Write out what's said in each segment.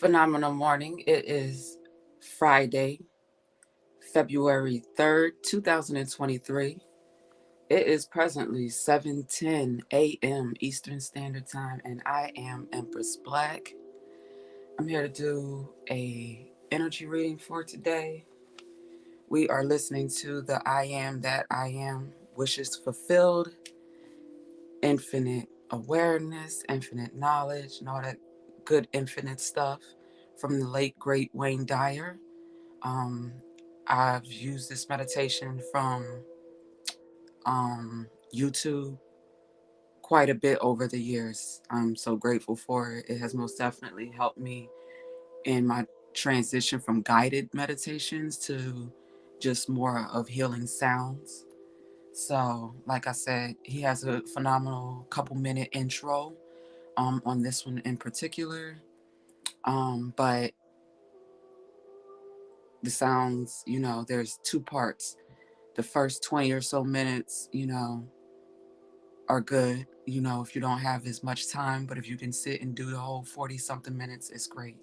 Phenomenal morning. It is Friday, February 3rd, 2023. It is presently 7:10 a.m. Eastern Standard Time, and I am Empress Black. I'm here to do a energy reading for today. We are listening to the I Am That I Am Wishes Fulfilled, infinite awareness, infinite knowledge, and all that good infinite stuff from the late great Wayne Dyer. Um, I've used this meditation from YouTube quite a bit over the years. I'm so grateful for it. It has most definitely helped me in my transition from guided meditations to just more of healing sounds. So, like I said, he has a phenomenal couple minute intro on this one in particular. But the sounds, there's two parts. The first 20 or so minutes, are good, if you don't have as much time, but if you can sit and do the whole 40 something minutes, it's great.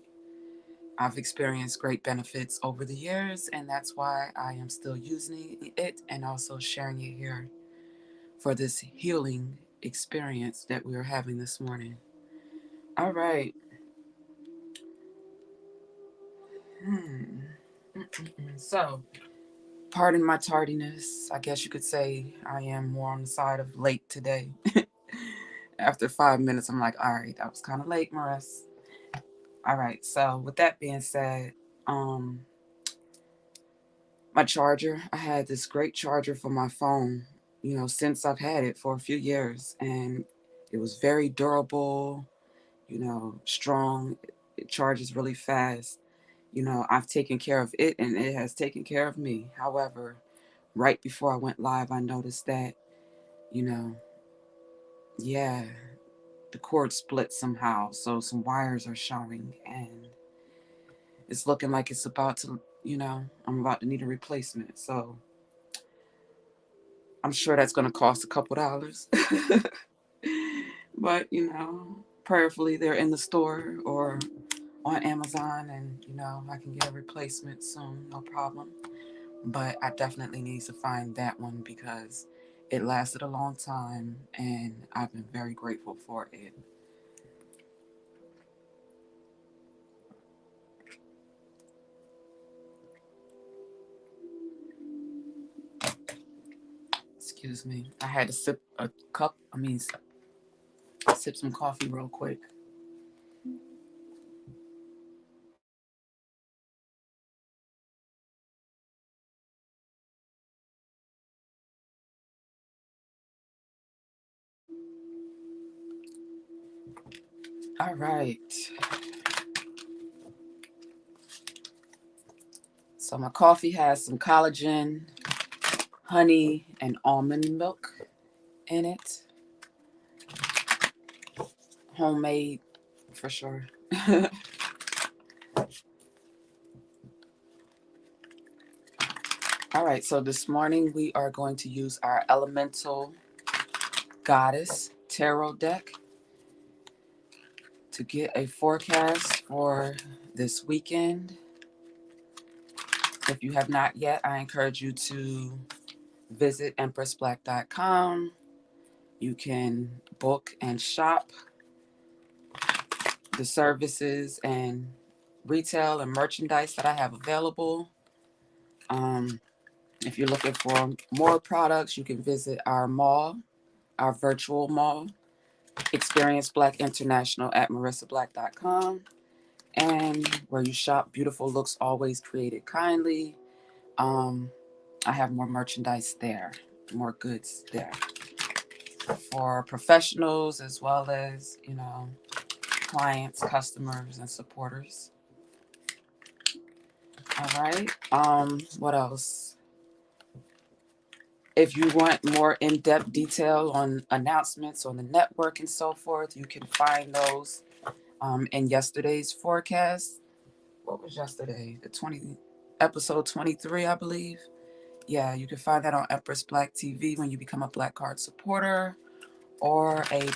I've experienced great benefits over the years, and that's why I am still using it and also sharing it here for this healing experience that we are having this morning. All right. So, pardon my tardiness. I guess you could say I am more on the side of late today. After 5 minutes, I'm like, all right, that was kind of late, Maris. All right, so with that being said, um, my charger, I had this great charger for my phone, since I've had it for a few years, and it was very durable, strong. It charges really fast. I've taken care of it and it has taken care of me. However, right before I went live, I noticed that, you know, yeah, the cord split somehow. So some wires are showing and it's looking like it's about to, I'm about to need a replacement. So I'm sure that's going to cost a couple dollars. But, prayerfully they're in the store or on Amazon and, I can get a replacement soon. No problem. But I definitely need to find that one because it lasted a long time and I've been very grateful for it. Excuse me. I had to sip some coffee real quick. All right. So my coffee has some collagen, honey, and almond milk in it. Homemade for sure. All right, so this morning we are going to use our Elemental Goddess Tarot deck to get a forecast for this weekend. If you have not yet, I encourage you to visit empressblack.com. You can book and shop the services and retail and merchandise that I have available. Um, if you're looking for more products, you can visit our mall, our virtual mall, Experience Black International at marissablack.com. And where you shop, beautiful looks always created kindly. Um, I have more merchandise there, more goods there for professionals as well as, clients, customers, and supporters. All right. What else? If you want more in-depth detail on announcements on the network and so forth, you can find those in yesterday's forecast. What was yesterday? Episode 23, I believe. Yeah, you can find that on Empress Black TV when you become a Black Card supporter or a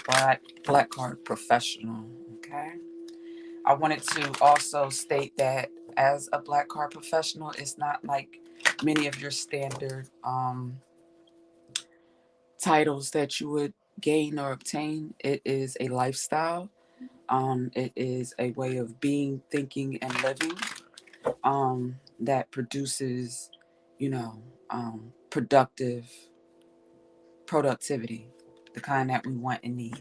Black Card professional. Okay. I wanted to also state that as a Black card professional, it's not like many of your standard titles that you would gain or obtain. It is a lifestyle. It is a way of being, thinking, and living that produces, you know, productivity, the kind that we want and need.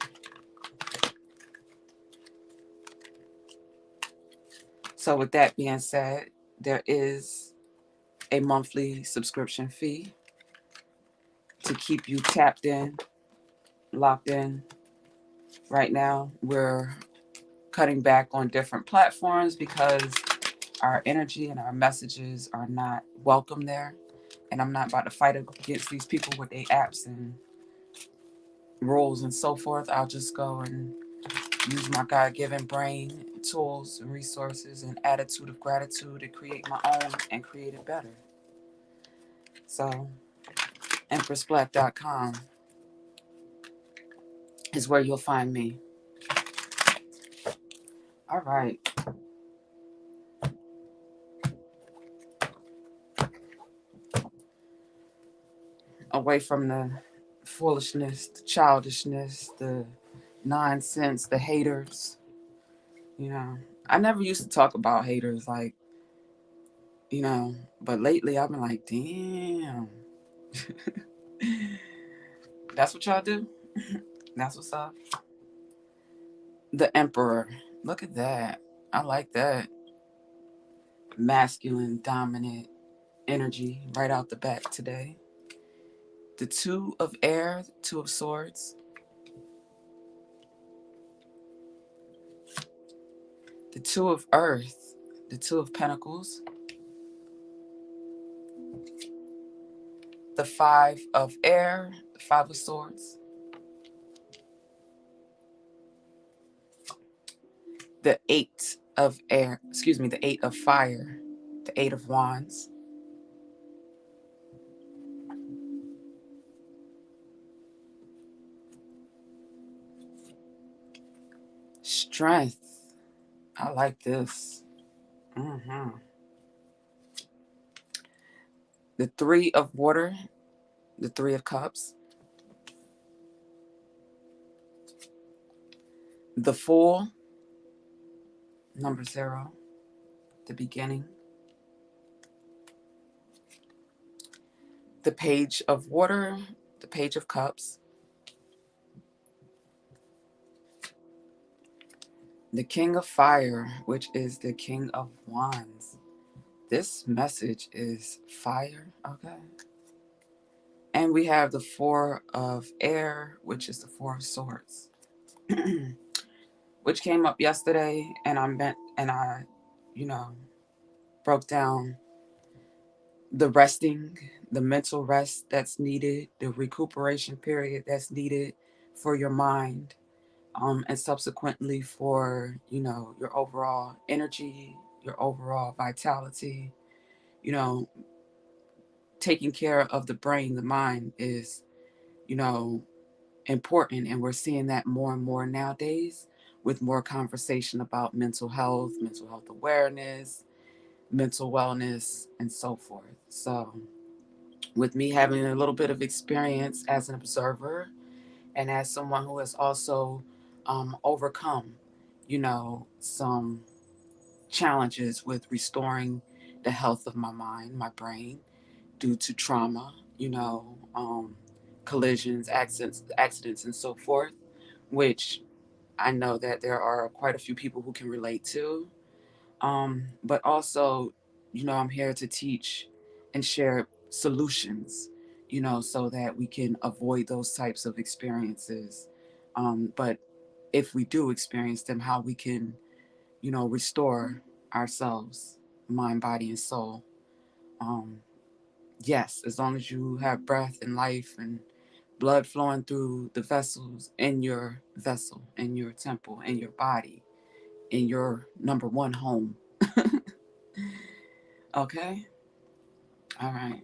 So, with that being said, there is a monthly subscription fee to keep you tapped in, locked in. Right now, we're cutting back on different platforms because our energy and our messages are not welcome there. And I'm not about to fight against these people with their apps and rules and so forth. I'll just go and use my God-given brain, tools, and resources, and attitude of gratitude to create my own and create it better. So, EmpressBlack.com is where you'll find me. All right. Away from the foolishness, the childishness, the nonsense, the haters. You know, I never used to talk about haters, like, but lately I've been like, damn, that's what y'all do? That's what's up. The Emperor. Look at that. I like that. Masculine, dominant energy right out the back today. The Two of Air, Two of Swords. The Two of Earth, the Two of Pentacles. The Five of Air, the Five of Swords. The Eight of Air, the Eight of Fire, the Eight of Wands. Strength. I like this. Mm-hmm. The Three of Water, the Three of Cups. The Fool, number 0, the beginning. The Page of Water, the Page of Cups. The King of Fire, which is the King of Wands. This message is fire, okay? And we have the Four of Air, which is the Four of Swords, which came up yesterday, and I, you know, broke down the resting, the mental rest that's needed, the recuperation period that's needed for your mind, and subsequently for, your overall energy, your overall vitality. You know, taking care of the brain, the mind is, you know, important. And we're seeing that more and more nowadays with more conversation about mental health awareness, mental wellness, and so forth. So, with me having a little bit of experience as an observer and as someone who has also overcome, some challenges with restoring the health of my mind, my brain, due to trauma, collisions, accidents, and so forth, which I know that there are quite a few people who can relate to. But also, I'm here to teach and share solutions, so that we can avoid those types of experiences. But if we do experience them, how we can, restore ourselves, mind, body, and soul. Um, yes, as long as you have breath and life and blood flowing through the vessels in your vessel, in your temple, in your body, in your number one home. Okay? All right.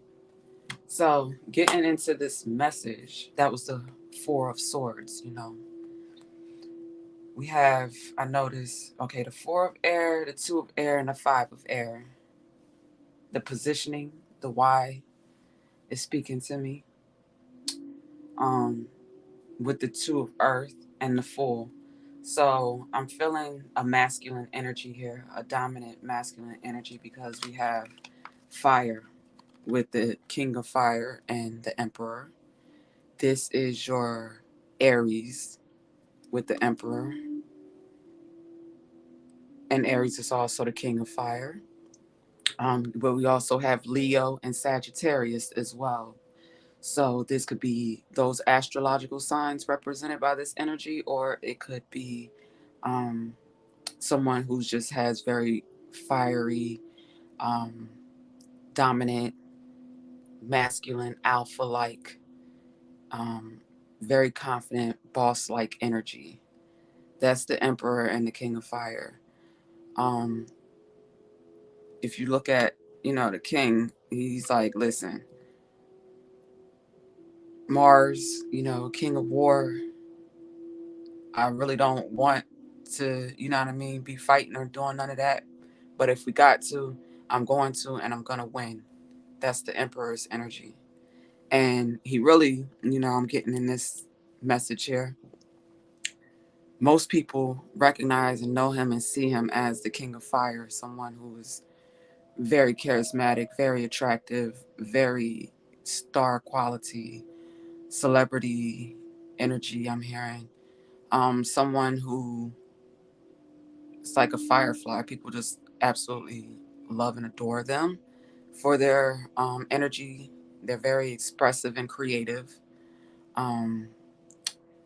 So, getting into this message, that was the Four of Swords, we have, I noticed, okay, the 4 of air, the 2 of air, and the 5 of air. The positioning, the why is speaking to me. Um, with the 2 of earth and the full. So I'm feeling a masculine energy here, a dominant masculine energy, because we have fire with the king of fire and the emperor. This is your Aries with the emperor, and Aries is also the king of fire. But we also have Leo and Sagittarius as well. So this could be those astrological signs represented by this energy, or it could be um, someone who just has very fiery, um, dominant, masculine, alpha-like, um, very confident, boss-like energy. That's the Emperor and the King of Fire. Um, if you look at, the King, he's like, listen, Mars, King of War. I really don't want to, what I mean, be fighting or doing none of that. But if we got to, I'm going to, and I'm going to win. That's the Emperor's energy. And he really, I'm getting in this message here. Most people recognize and know him and see him as the King of Fire, someone who is very charismatic, very attractive, very star quality, celebrity energy, I'm hearing. Someone who is like a firefly. People just absolutely love and adore them for their energy. They're very expressive and creative. Um,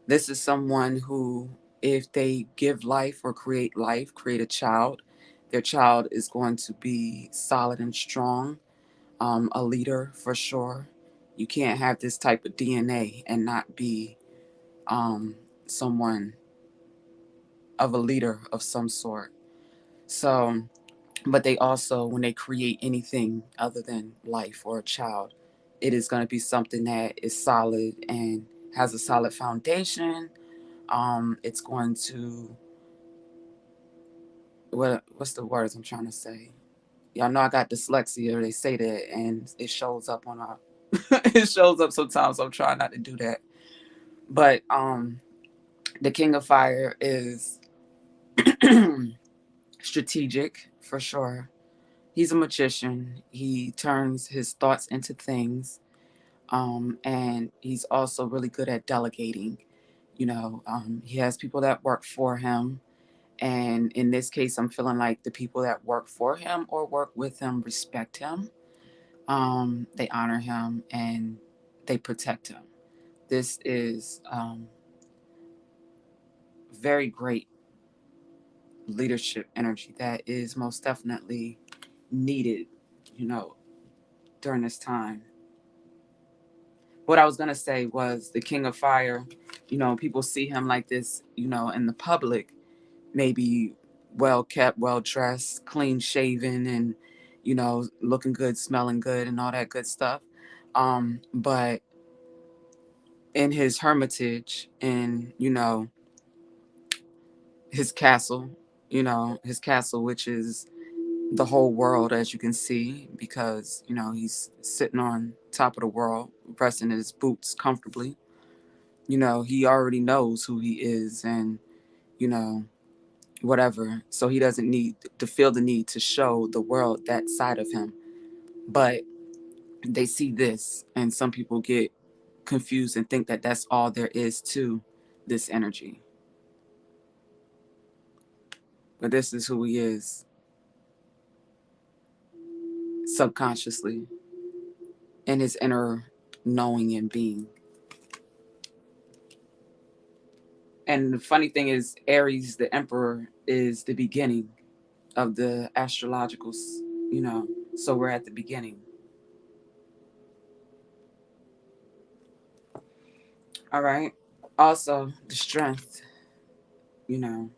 this is someone who, if they give life or create life, create a child, their child is going to be solid and strong, a leader for sure. You can't have this type of DNA and not be someone of a leader of some sort. So, but they also, when they create anything other than life or a child, it is going to be something that is solid and has a solid foundation. It's going to, what's the words I'm trying to say? Y'all know I got dyslexia. They say that, and it shows up on our. It shows up sometimes. So I'm trying not to do that. But the King of Fire is strategic for sure. He's a magician. He turns his thoughts into things. And he's also really good at delegating. He has people that work for him. And in this case, I'm feeling like the people that work for him or work with him respect him. They honor him and they protect him. This is very great leadership energy that is most definitely needed, you know, during this time. What I was going to say was the King of Fire, people see him like this, in the public, maybe well kept, well dressed, clean shaven, and, looking good, smelling good, and all that good stuff. But in his hermitage, in, his castle, which is the whole world, as you can see, because, he's sitting on top of the world, resting his boots comfortably. He already knows who he is and, you know, whatever. So he doesn't need to feel the need to show the world that side of him. But they see this, and some people get confused and think that that's all there is to this energy. But this is who he is subconsciously in his inner knowing and being. And the funny thing is, Aries, the emperor, is the beginning of the astrological, so we're at the beginning. All right. Also, the strength, you know,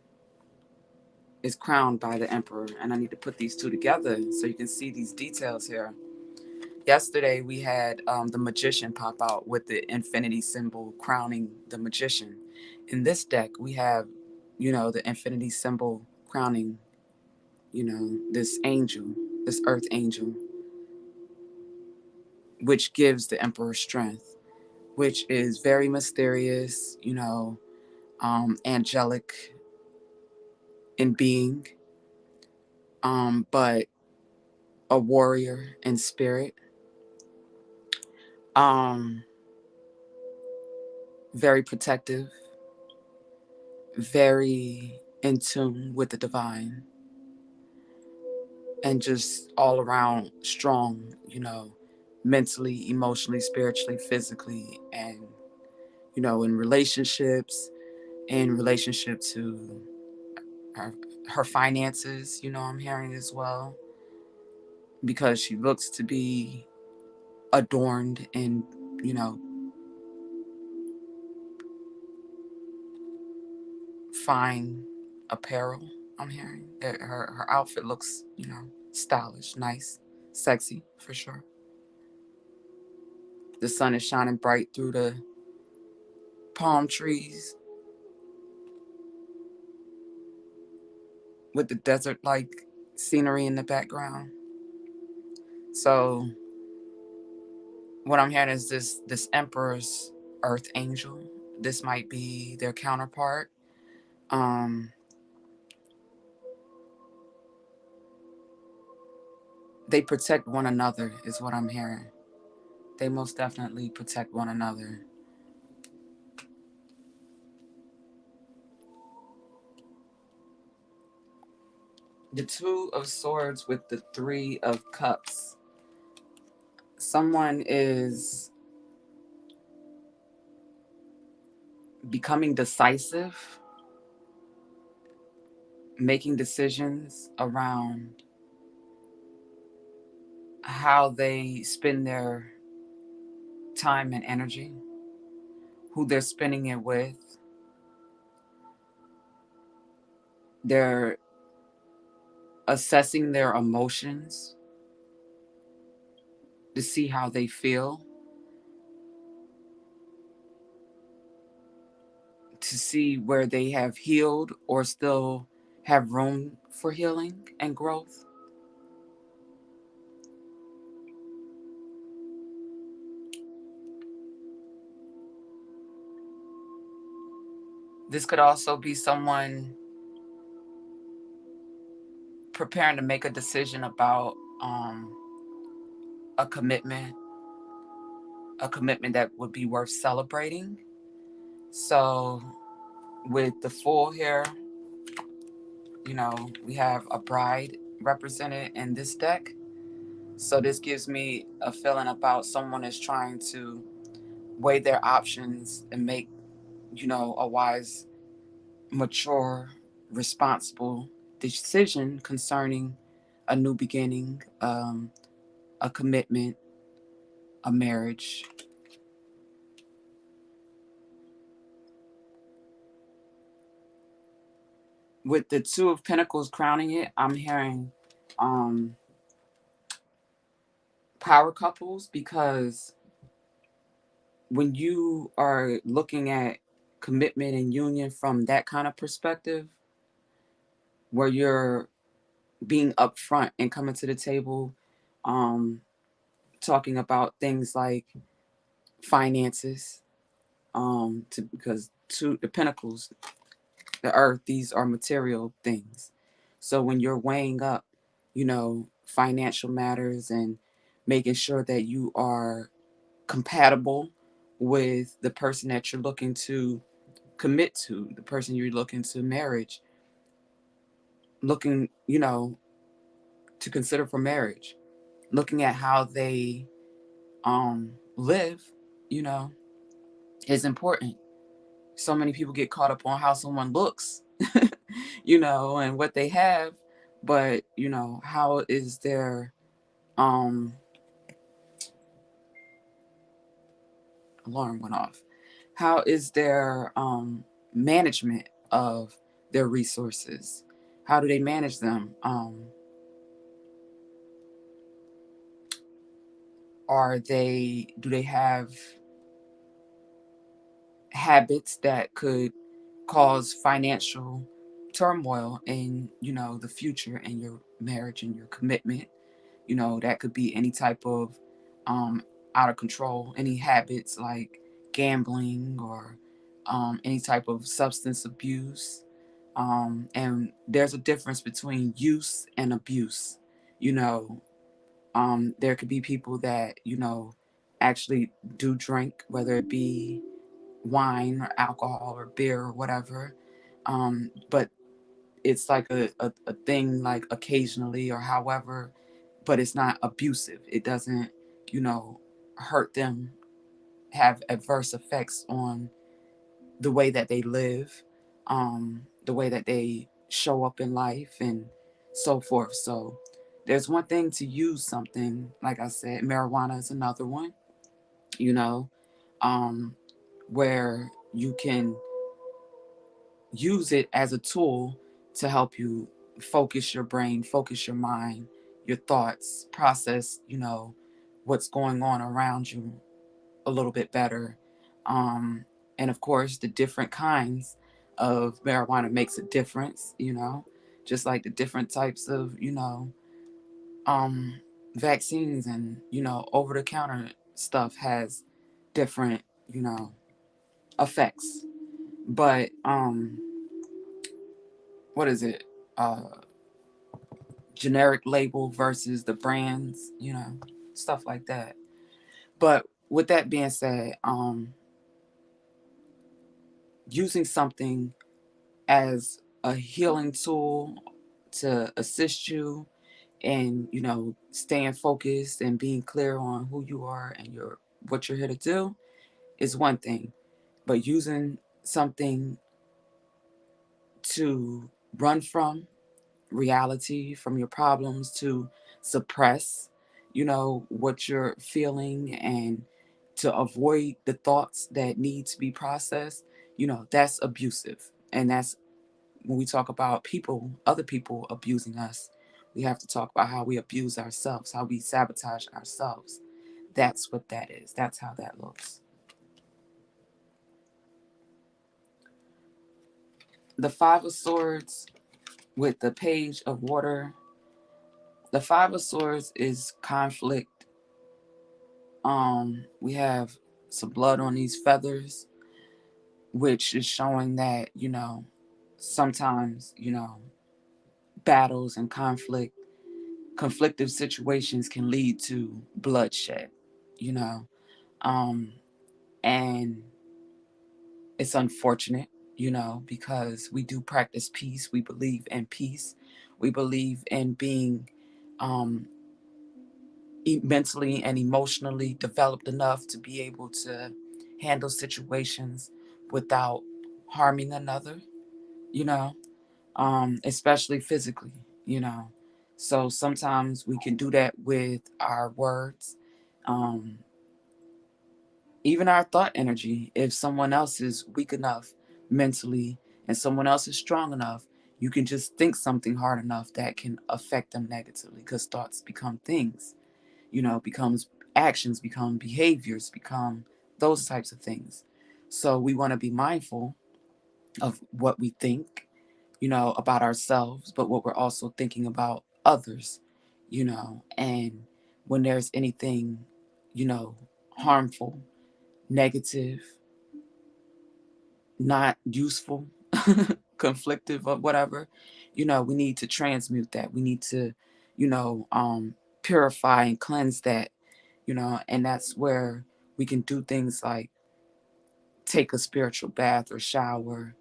is crowned by the emperor. And I need to put these two together so you can see these details here. Yesterday, we had the magician pop out with the infinity symbol crowning the magician. In this deck, we have the infinity symbol crowning, this angel, this earth angel, which gives the emperor strength, which is very mysterious, angelic in being, but a warrior in spirit, um, very protective, very in tune with the divine, and just all around strong, mentally, emotionally, spiritually, physically, and, in relationships, in relationship to her, her finances, I'm hearing as well, because she looks to be adorned in, you know, fine apparel. I'm hearing that her outfit looks, stylish, nice, sexy for sure. The sun is shining bright through the palm trees with the desert like scenery in the background. So what I'm hearing is this emperor's earth angel. This might be their counterpart. Um, they protect one another, is what I'm hearing. They most definitely protect one another. The Two of Swords with the Three of Cups. Someone is becoming decisive, making decisions around how they spend their time and energy, who they're spending it with. They're assessing their emotions to see how they feel, to see where they have healed or still have room for healing and growth. This could also be someone preparing to make a decision about a commitment, a commitment that would be worth celebrating. So, with the Fool here, we have a bride represented in this deck. So, this gives me a feeling about someone is trying to weigh their options and make, a wise, mature, responsible decision concerning a new beginning, a commitment, a marriage. With the Two of Pentacles crowning it, I'm hearing um, power couples, because when you are looking at commitment and union from that kind of perspective, where you're being upfront and coming to the table, um, talking about things like finances, because the pentacles, the earth, these are material things. So when you're weighing up, financial matters and making sure that you are compatible with the person that you're looking to commit to, the person you're looking to marriage, looking, to consider for marriage, looking at how they live, you know, is important. So many people get caught up on how someone looks, and what they have, but how is their um alarm went off. How is their management of their resources? How do they manage them? Do they have habits that could cause financial turmoil in, the future and your marriage and your commitment. That could be any type of um, out of control, any habits like gambling or any type of substance abuse. And there's a difference between use and abuse. You know, there could be people that, actually do drink, whether it be wine or alcohol or beer or whatever. But it's like a thing like occasionally or however, but it's not abusive. It doesn't, you know, hurt them, have adverse effects on the way that they live, the way that they show up in life, and so forth. So there's one thing to use something, like I said, marijuana is another one, you know, um, where you can use it as a tool to help you focus your brain, focus your mind, your thoughts, process, what's going on around you a little bit better. Um, and of course, the different kinds of marijuana makes a difference, just like the different types of, um, vaccines and, over the counter stuff has different, you know, effects. But what is it? Generic label versus the brands, stuff like that. But with that being said, using something as a healing tool to assist you and, staying focused and being clear on who you are and what you're here to do is one thing. But using something to run from reality, from your problems, to suppress, what you're feeling, and to avoid the thoughts that need to be processed, that's abusive. And that's when we talk about people, other people abusing us, we have to talk about how we abuse ourselves, how we sabotage ourselves. That's what that is. That's how that looks. The Five of Swords with the Page of Water. The Five of Swords is conflict. We have some blood on these feathers, which is showing that, sometimes, battles and conflictive situations can lead to bloodshed, you know. Um, and it's unfortunate, because we do practice peace. We believe in peace. We believe in being um, mentally and emotionally developed enough to be able to handle situations without harming another, you know, especially physically, you know. So sometimes we can do that with our words, um, even our thought energy. If someone else is weak enough mentally and someone else is strong enough, you can just think something hard enough that can affect them negatively, because thoughts become things, becomes actions, become behaviors, become those types of things. So we want to be mindful of what we think, about ourselves, but what we're also thinking about others, and when there's anything, you know, harmful, negative, not useful, conflictive, or whatever, we need to transmute that. We need to, you know, um, purify and cleanse that, and that's where we can do things like take a spiritual bath or shower,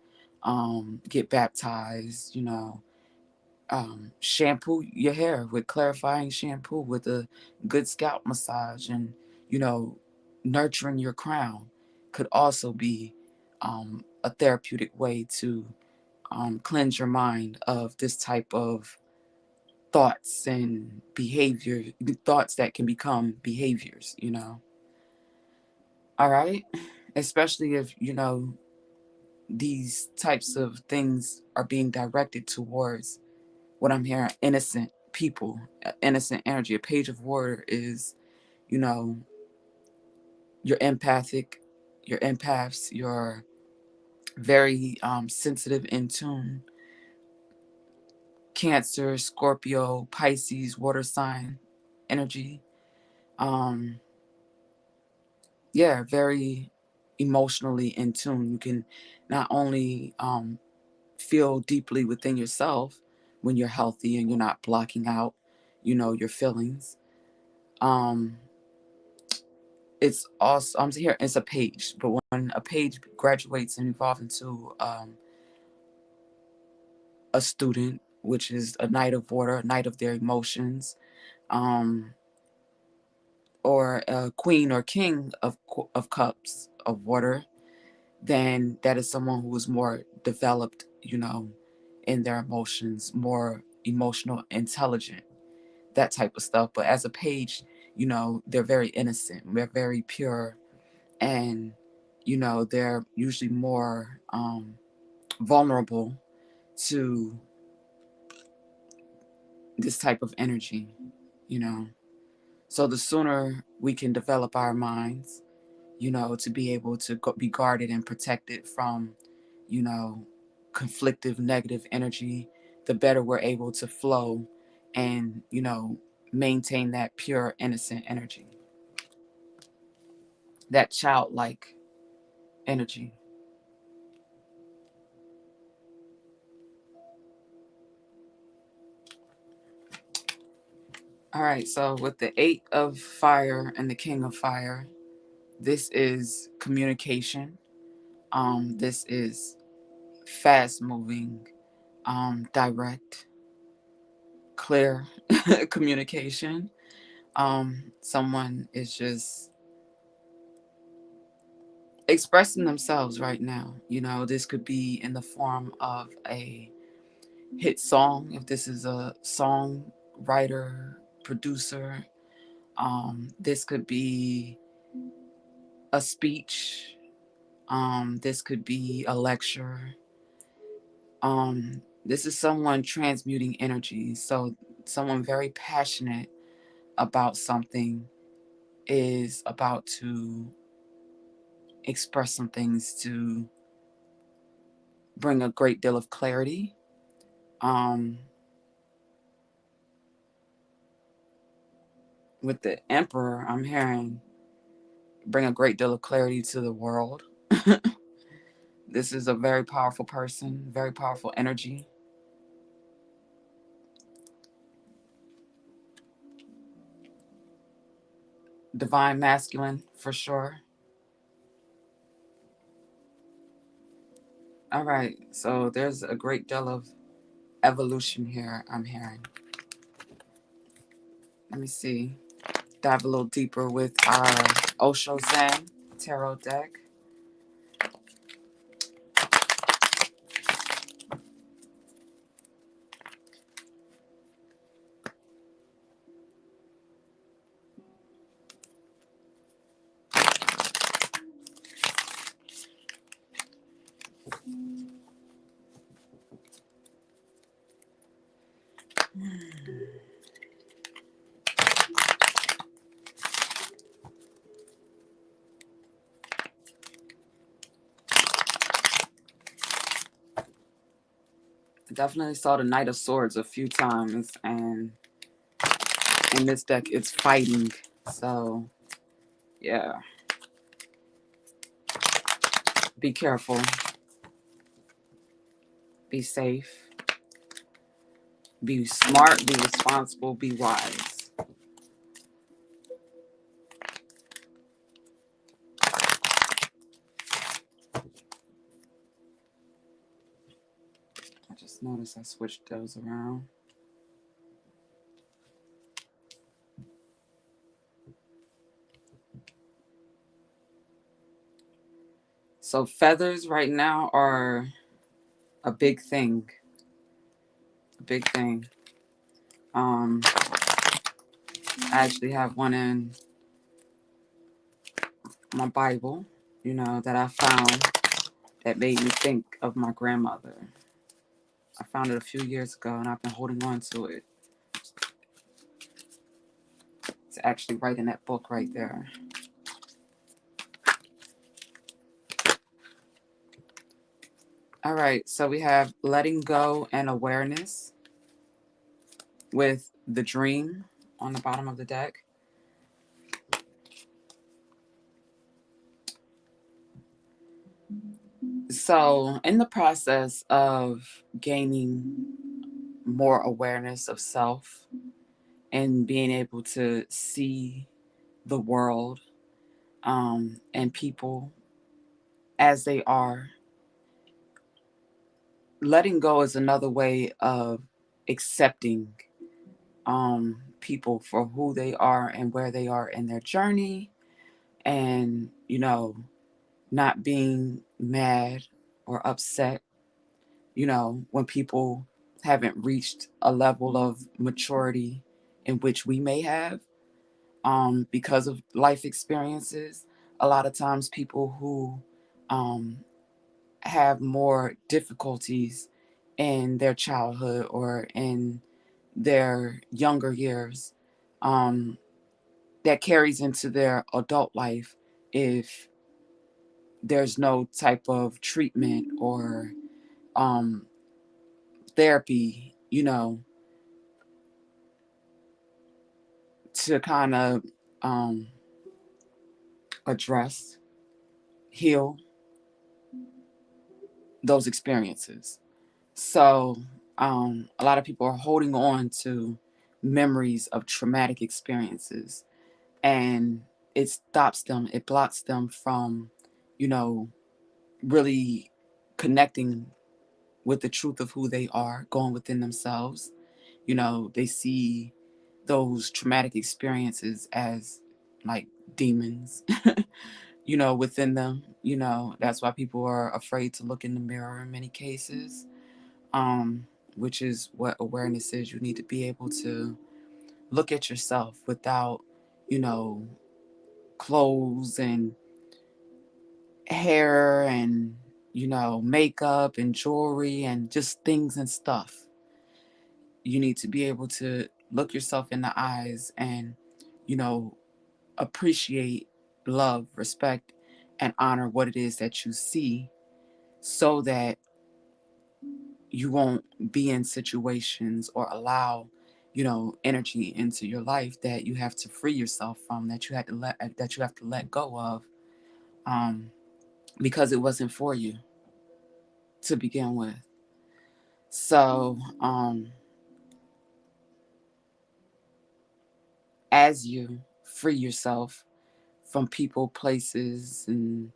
get baptized, shampoo your hair with clarifying shampoo with a good scalp massage, and, you know, nurturing your crown could also be a therapeutic way to cleanse your mind of this type of thoughts and behavior, thoughts that can become behaviors, All right. Especially if, these types of things are being directed towards what I'm hearing, innocent people, innocent energy. A page of water is, you know, your empathic, your empaths, your very sensitive, in tune. Cancer, Scorpio, Pisces, water sign energy. Um, yeah, very emotionally in tune. You can not only feel deeply within yourself when you're healthy and you're not blocking out, your feelings. Um, it's also, I'm here, it's a page, but when a page graduates and evolves into a student, which is a knight of water, a knight of their emotions, um, or a queen or king of cups of water, then that is someone who is more developed, in their emotions, more emotional, intelligent, that type of stuff. But as a page, they're very innocent, they're very pure, and they're usually more vulnerable to this type of energy, you know. So the sooner we can develop our minds, to be able to be guarded and protected from, you know, conflictive, negative energy, the better we're able to flow and, maintain that pure, innocent energy, that childlike energy. All right, so with the Eight of Fire and the King of Fire, this is communication. This is fast moving, direct, clear communication. Someone is just expressing themselves right now. This could be in the form of a hit song, if this is a songwriter, producer. This could be a speech. This could be a lecture. This is someone transmuting energy. So someone very passionate about something is about to express some things to bring a great deal of clarity. Um, with the Emperor, I'm hearing bring a great deal of clarity to the world. This is a very powerful person, very powerful energy. Divine masculine for sure. All right, so there's a great deal of evolution here, I'm hearing. Let me see. Dive a little deeper with our Osho Zen tarot deck. Definitely saw the Knight of Swords a few times, and in this deck, it's fighting. So, yeah, be careful, be safe, be smart, be responsible, be wise. I just noticed I switched those around. So, feathers right now are a big thing. A big thing. I actually have one in my Bible, that I found that made me think of my grandmother. I found it a few years ago and I've been holding on to it. It's actually right in that book right there. All right, so we have letting go and awareness with the dream on the bottom of the deck. So, in the process of gaining more awareness of self and being able to see the world and people as they are, letting go is another way of accepting people for who they are and where they are in their journey, and not being mad or upset when people haven't reached a level of maturity in which we may have because of life experiences. A lot of times people who um, have more difficulties in their childhood or in their younger years, um, that carries into their adult life if there's no type of treatment or um, therapy, to kind of um, address, heal those experiences. So a lot of people are holding on to memories of traumatic experiences, and it blocks them from, you know, really connecting with the truth of who they are, going within themselves. They see those traumatic experiences as like demons, within them. That's why people are afraid to look in the mirror in many cases, which is what awareness is. You need to be able to look at yourself without, you know, clothes and hair and, makeup and jewelry and just things and stuff. You need to be able to look yourself in the eyes and, you know, appreciate, love, respect, and honor what it is that you see, so that you won't be in situations or allow, energy into your life that you have to free yourself from, that you have to let go of, um, because it wasn't for you to begin with. So, as you free yourself from people, places, and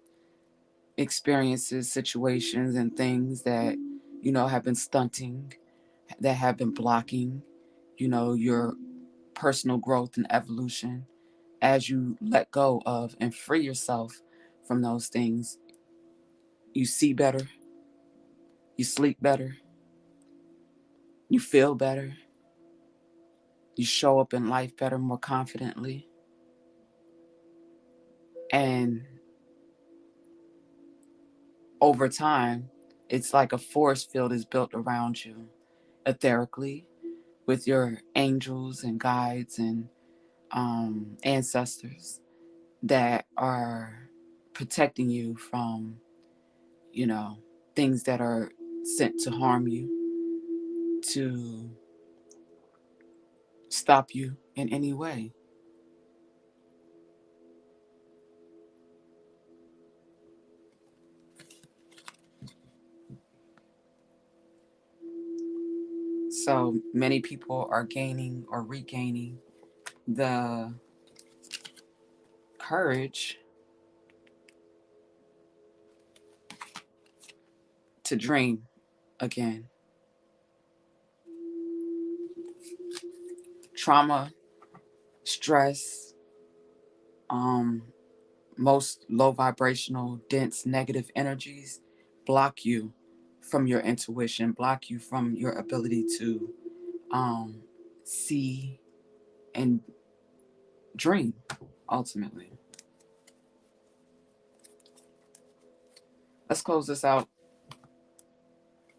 experiences, situations, and things that, have been stunting, that have been blocking, your personal growth and evolution, as you let go of and free yourself from those things, you see better, you sleep better, you feel better, you show up in life better, more confidently. And over time, it's like a force field is built around you, etherically, with your angels and guides and ancestors that are protecting you from, you know, things that are sent to harm you, to stop you in any way. So many people are gaining or regaining the courage to dream again. Trauma, stress, um, most low vibrational, dense, negative energies block you from your intuition, block you from your ability to um, see and dream, ultimately. Let's close this out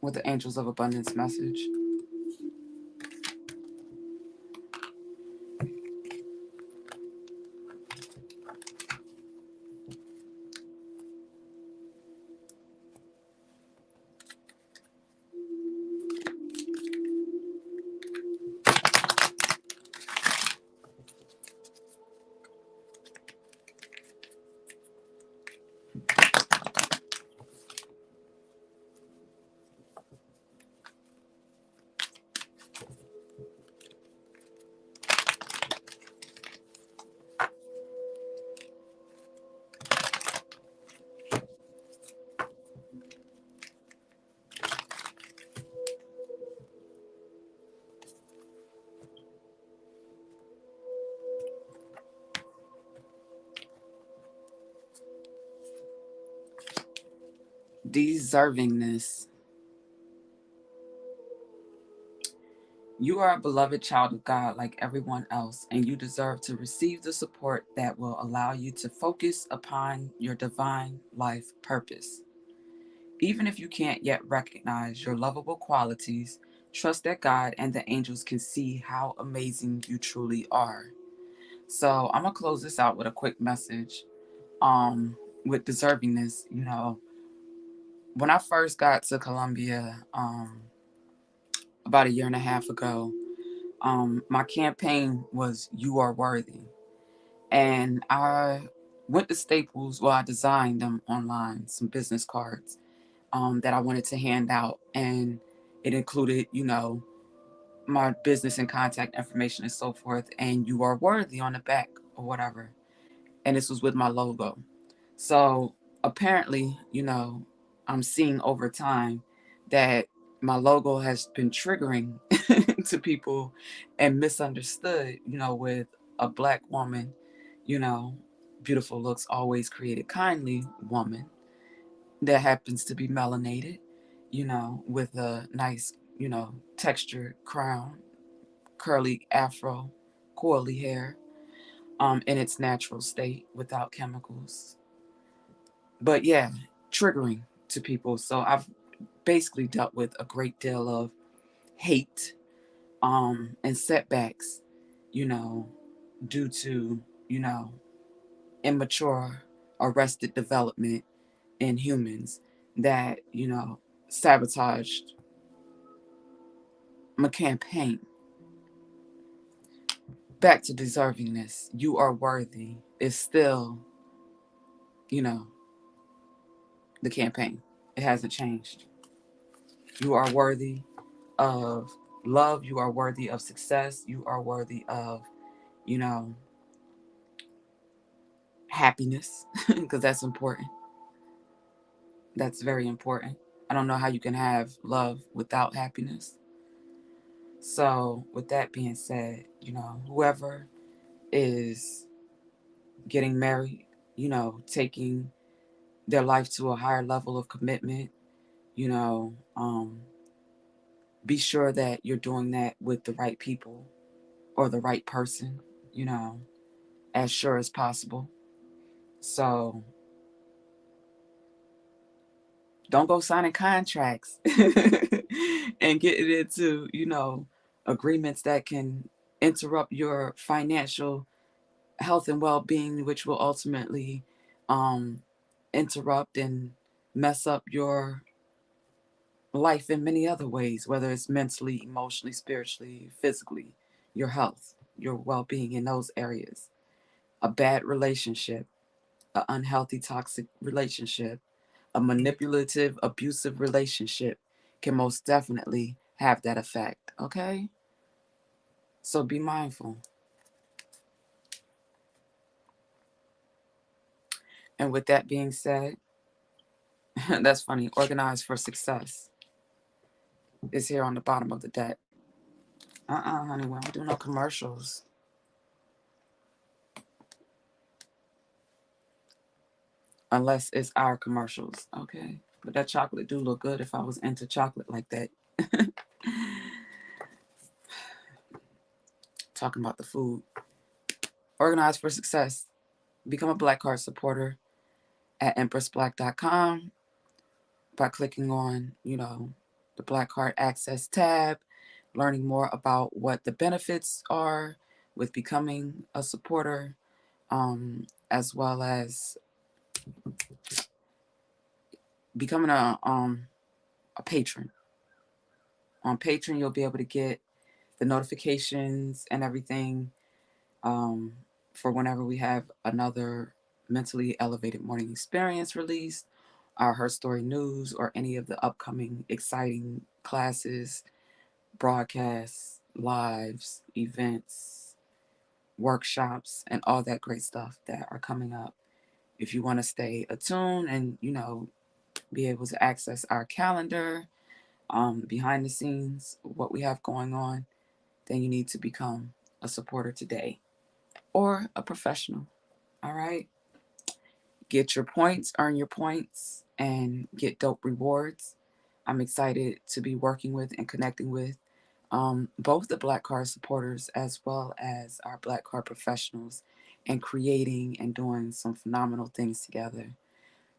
with the Angels of Abundance message. Deservingness. You are a beloved child of God like everyone else, and you deserve to receive the support that will allow you to focus upon your divine life purpose. Even if you can't yet recognize your lovable qualities, trust that God and the angels can see how amazing you truly are. So I'm gonna close this out with a quick message. With deservingness, when I first got to Colombia, about a year and a half ago, my campaign was "You Are Worthy," and I went to Staples. Well, I designed them online, some business cards that I wanted to hand out, and it included, my business and contact information and so forth, and "You Are Worthy" on the back or whatever, and this was with my logo. So apparently, I'm seeing over time that my logo has been triggering to people and misunderstood, with a black woman, you know, beautiful looks always created kindly woman that happens to be melanated, with a nice, textured crown, curly afro, coily hair, in its natural state without chemicals. But yeah, triggering to people. So I've basically dealt with a great deal of hate, and setbacks, you know, due to, you know, immature, arrested development in humans that, sabotaged my campaign. Back to deservingness. You are worthy is still, you know, the campaign. It hasn't changed. You are worthy of love. You are worthy of success. You are worthy of, you know, happiness, because that's important. That's very important. I don't know how you can have love without happiness. So, with that being said, whoever is getting married, taking their life to a higher level of commitment, be sure that you're doing that with the right people or the right person, you know, as sure as possible. So, don't go signing contracts and getting into, agreements that can interrupt your financial health and well-being, which will ultimately um, interrupt and mess up your life in many other ways, whether it's mentally, emotionally, spiritually, physically, your health, your well-being in those areas. A bad relationship, an unhealthy, toxic relationship, a manipulative, abusive relationship can most definitely have that effect. Okay? So be mindful. And with that being said, that's funny. Organize for Success is here on the bottom of the deck. Honey, we don't do no commercials. Unless it's our commercials. Okay? But that chocolate do look good if I was into chocolate like that. Talking about the food. Organize for Success. Become a Black Card supporter at empressblack.com by clicking on, the Black Card Access tab, learning more about what the benefits are with becoming a supporter, as well as becoming a patron. On Patreon, you'll be able to get the notifications and everything, um, for whenever we have another mentally elevated morning experience released, our HERStory news, or any of the upcoming exciting classes, broadcasts, lives, events, workshops, and all that great stuff that are coming up. If you want to stay attuned and, be able to access our calendar, behind the scenes, what we have going on, then you need to become a supporter today or a professional. All right. Get your points, earn your points, and get dope rewards. I'm excited to be working with and connecting with both the Black Card supporters as well as our Black Card professionals and creating and doing some phenomenal things together.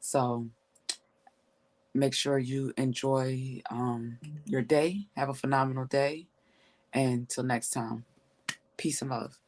So make sure you enjoy your day. Have a phenomenal day. And until next time, peace and love.